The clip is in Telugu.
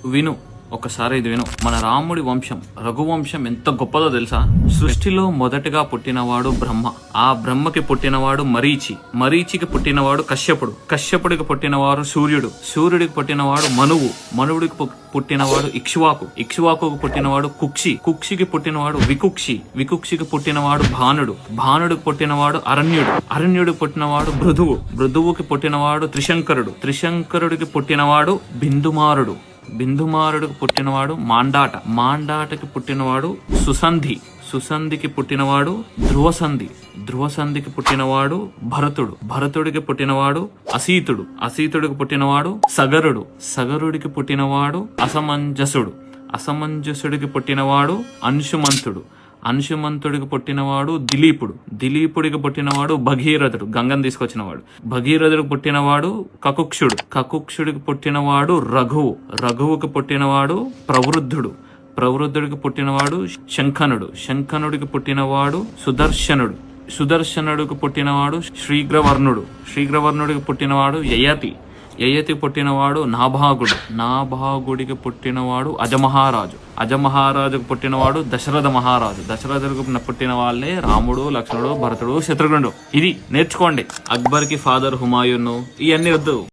విను, ఒకసారి ఇది విను. మన రాముడి వంశం, రఘువంశం ఎంత గొప్పదో తెలుసా? సృష్టిలో మొదటగా పుట్టినవాడు బ్రహ్మ. ఆ బ్రహ్మకి పుట్టినవాడు మరీచి. మరీచికి పుట్టినవాడు కశ్యపుడు. కశ్యపుడికి పుట్టినవాడు సూర్యుడు. సూర్యుడికి పుట్టినవాడు మనువు. మనువుడికి పుట్టినవాడు ఇక్ష్వాకు. ఇక్ష్వాకుకు పుట్టినవాడు కుక్షి. కుక్షికి పుట్టినవాడు వికుక్షి. వికుక్షికి పుట్టినవాడు భానుడు. భానుడికి పుట్టినవాడు అరణ్యుడు. అరణ్యుడికి పుట్టినవాడు భృదువు. భృదువుకి పుట్టినవాడు త్రిశంకరుడు. త్రిశంకరుడికి పుట్టినవాడు బిందుమారుడు. బిందుమారుడికి పుట్టినవాడు మాండాట. మాండాటకి పుట్టినవాడు సుసంధి. సుసంధికి పుట్టినవాడు ధ్రువసంధి. ధ్రువసంధికి పుట్టినవాడు భరతుడు. భరతుడికి పుట్టినవాడు అసీతుడు. అసీతుడికి పుట్టినవాడు సగరుడు. సగరుడికి పుట్టినవాడు అసమంజసుడు. అసమంజసుడికి పుట్టినవాడు అంశుమంతుడు. అంశుమంతుడికి పుట్టినవాడు దిలీపుడు. దిలీపుడికి పుట్టినవాడు భగీరథుడు, గంగను తీసుకొచ్చినవాడు. భగీరథుడికి పుట్టినవాడు కకుక్షుడు. కకుక్షుడికి పుట్టినవాడు రఘువు. రఘువుకి పుట్టినవాడు ప్రవృద్ధుడు. ప్రవృద్ధుడికి పుట్టినవాడు శంఖనుడు. శంఖనుడికి పుట్టినవాడు సుదర్శనుడు. సుదర్శనుడికి పుట్టినవాడు శ్రీగ్రవర్ణుడు. శ్రీగ్రవర్ణుడికి పుట్టినవాడు యయతి. యయతికి పుట్టినవాడు నాభాగుడు. నాభాగుడికి పుట్టినవాడు అజమహారాజు. అజమహారాజుకు పుట్టినవాడు దశరథ మహారాజు. దశరథుడికి పుట్టిన వాళ్ళే రాముడు, లక్ష్మణుడు, భరతుడు, శత్రుఘ్నుడు. ఇది నేర్చుకోండి. అక్బర్ కి ఫాదర్ హుమాయూన్, ఇవన్నీ వద్దు.